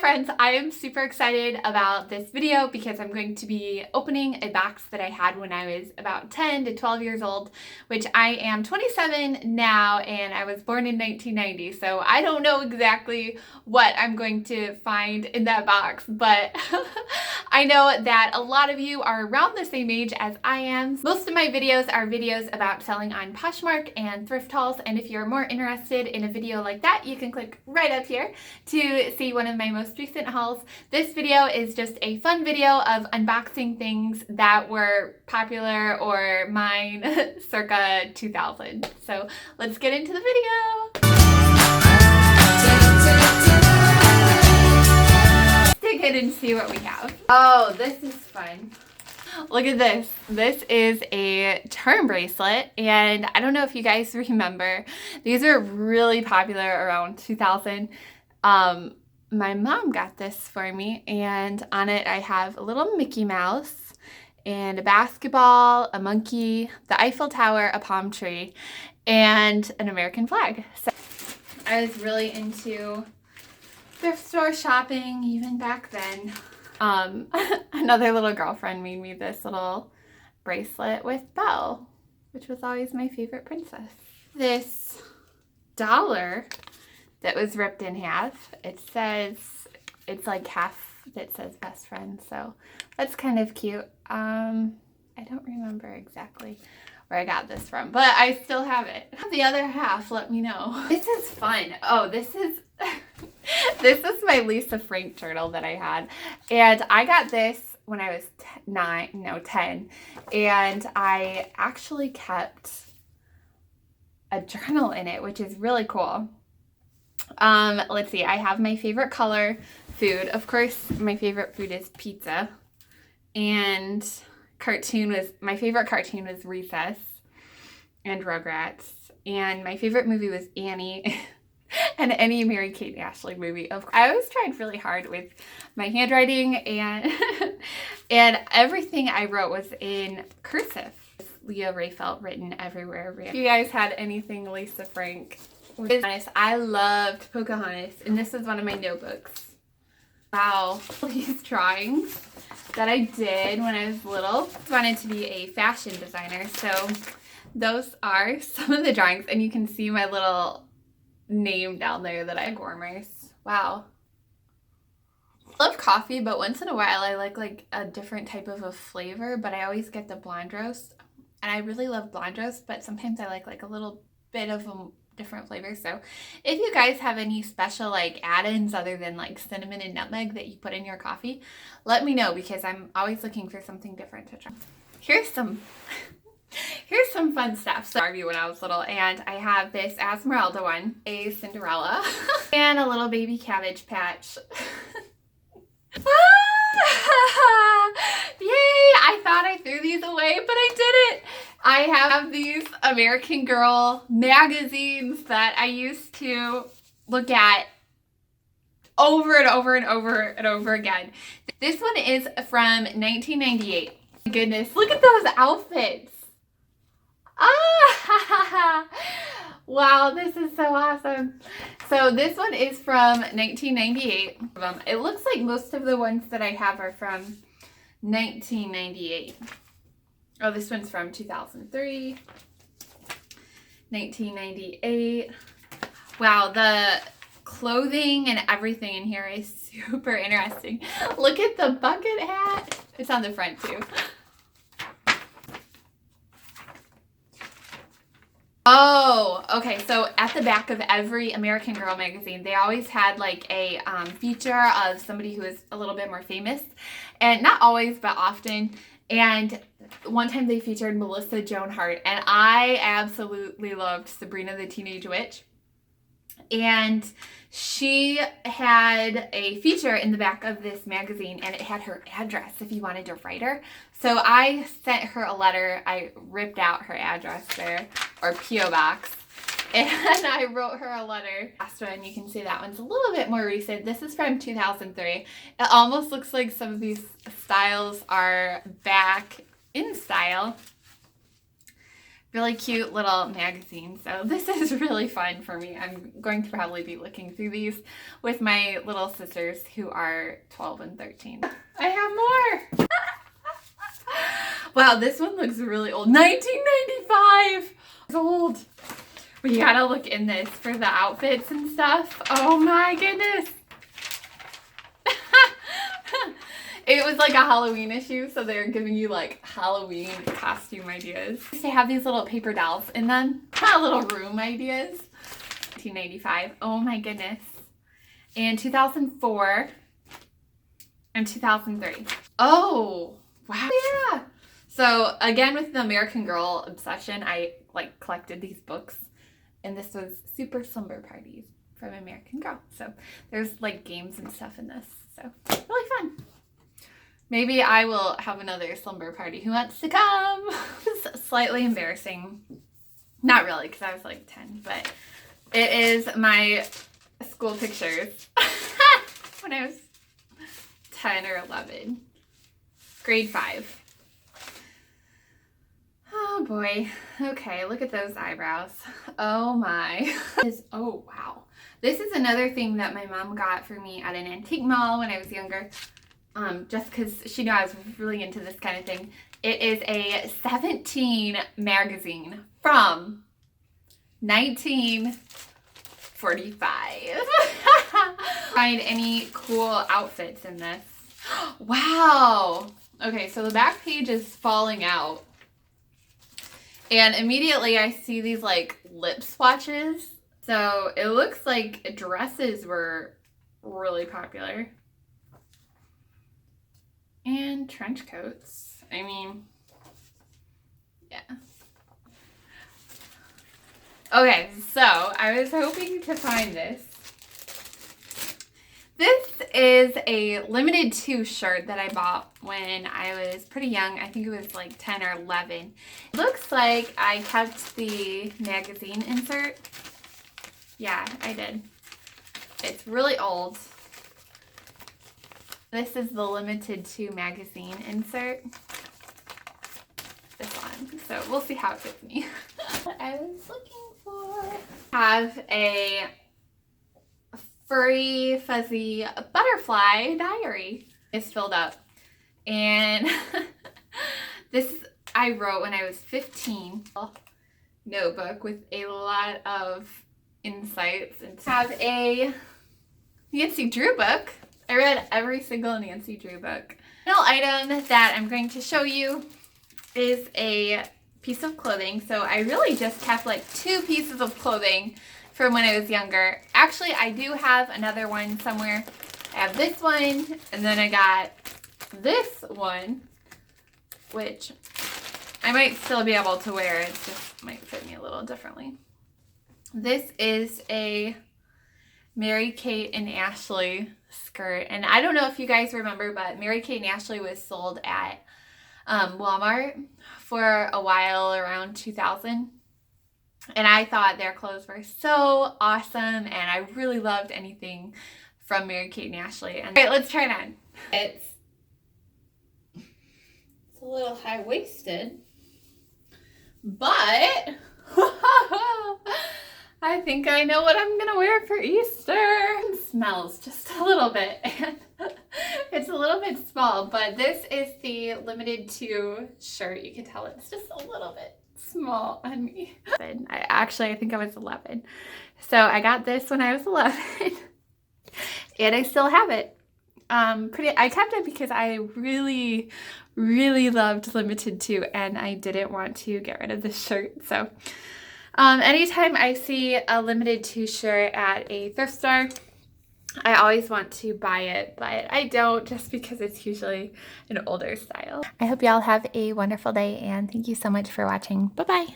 friends, I am super excited about this video because I'm going to be opening a box that I had when I was about 10 to 12 years old, which I am 27 now, and I was born in 1990, so I don't know exactly what I'm going to find in that box, but I know that a lot of you are around the same age as I am. Most of my videos are videos about selling on Poshmark and thrift hauls, and if you're more interested in a video like that, you can click right up here to see one of my most recent hauls. This video is just a fun video of unboxing things that were popular or mine circa 2000. So let's get into the video. Let's dig in and see what we have. Oh, this is fun. Look at this. This is a charm bracelet, and I don't know if you guys remember, these are really popular around 2000. My mom got this for me, and on it I have a little Mickey Mouse and a basketball, a monkey, the Eiffel Tower, a palm tree, and an American flag. So I was really into thrift store shopping even back then. Another little girlfriend made me this little bracelet with Belle, which was always my favorite princess. This dollar that was ripped in half. It says, it's like half that says best friend, so that's kind of cute. I don't remember exactly where I got this from, but I still have it. The other half, let me know. This is fun. Oh, this is this is my Lisa Frank journal that I had, and I got this when I was 10, and I actually kept a journal in it, which is really cool. Let's see, I have my favorite color, food. Of course, my favorite food is pizza. And my favorite cartoon was Recess and Rugrats. And my favorite movie was Annie and any Mary-Kate and Ashley movie. I always tried really hard with my handwriting, and and everything I wrote was in cursive. Leo Rayfelt written everywhere. If you guys had anything Lisa Frank. To be honest, I loved Pocahontas, and this is one of my notebooks. Wow, these drawings that I did when I was little. I wanted to be a fashion designer, so those are some of the drawings, and you can see my little name down there that I Gormers. Wow. I love coffee, but once in a while I like a different type of a flavor, but I always get the blonde roast, and I really love blonde roast, but sometimes I like a little bit of a different flavors. So if you guys have any special like add-ins other than like cinnamon and nutmeg that you put in your coffee, let me know, because I'm always looking for something different to try. Here's some fun stuff. So Barbie when I was little, and I have this Esmeralda one, a Cinderella, and a little baby Cabbage Patch. Yay! I thought I threw these away, but I didn't. I have these American Girl magazines that I used to look at over and over and over and over again. This one is from 1998. Goodness, look at those outfits. Ah! Wow, this is so awesome. So this one is from 1998. It looks like most of the ones that I have are from 1998. Oh, this one's from 2003, 1998. Wow, the clothing and everything in here is super interesting. Look at the bucket hat. It's on the front too. Oh, okay. So at the back of every American Girl magazine, they always had like a feature of somebody who is a little bit more famous, and not always, but often. And one time they featured Melissa Joan Hart, and I absolutely loved Sabrina the Teenage Witch. And she had a feature in the back of this magazine, and it had her address if you wanted to write her. So I sent her a letter. I ripped out her address there, or P.O. box, and I wrote her a letter. Last one, you can see that one's a little bit more recent. This is from 2003. It almost looks like some of these styles are back in style. really cute little magazine. So this is really fun for me. I'm going to probably be looking through these with my little sisters who are 12 and 13. I have more. Wow, this one looks really old. 1995. It's old. We gotta look in this for the outfits and stuff. Oh my goodness. It was like a Halloween issue, so they're giving you like Halloween costume ideas. They have these little paper dolls in them. Little room ideas. 1995. Oh my goodness. And 2004 and 2003. Oh, wow. Yeah. So again, with the American Girl obsession, I like collected these books, and this was Super Slumber Parties from American Girl. So there's like games and stuff in this. So really fun. Maybe I will have another slumber party. Who wants to come? It's slightly embarrassing. Not really, because I was like 10, but it is my school pictures when I was 10 or 11. Grade 5. Oh boy. Okay, look at those eyebrows. Oh my. Oh wow. This is another thing that my mom got for me at an antique mall when I was younger. Just because she knew I was really into this kind of thing. It is a 17 magazine from 1945. Find any cool outfits in this. Wow. Okay, so the back page is falling out. And immediately I see these like lip swatches. So it looks like dresses were really popular. And trench coats. I mean, yeah. Okay, so I was hoping to find this. This is a limited 2 shirt that I bought when I was pretty young. I think it was like 10 or 11. It looks like I kept the magazine insert. Yeah, I did. It's really old. This is the limited 2 magazine insert. This one. So we'll see how it fits me. What I was looking for. Have a furry, fuzzy butterfly diary. It's filled up. And this I wrote when I was 15. Notebook with a lot of insights. And have a Nancy Drew book. I read every single Nancy Drew book. The final item that I'm going to show you is a piece of clothing. So I really just kept like 2 pieces of clothing from when I was younger. Actually, I do have another one somewhere. I have this one, and then I got this one, which I might still be able to wear. It just might fit me a little differently. This is a Mary-Kate and Ashley skirt. And I don't know if you guys remember, but Mary-Kate and Ashley was sold at Walmart for a while around 2000. And I thought their clothes were so awesome, and I really loved anything from Mary-Kate and Ashley. And all right, let's try it on. It's a little high-waisted, but I think I know what I'm gonna wear for Easter. It smells just a little bit, and it's a little bit small, but this is the limited 2 shirt. You can tell it's just a little bit small on me. I think I was 11. So I got this when I was 11 and I still have it. I kept it because I really, really loved limited 2 and I didn't want to get rid of this shirt. So anytime I see a limited 2 shirt at a thrift store, I always want to buy it, but I don't, just because it's usually an older style. I hope y'all have a wonderful day, and thank you so much for watching. Bye-bye.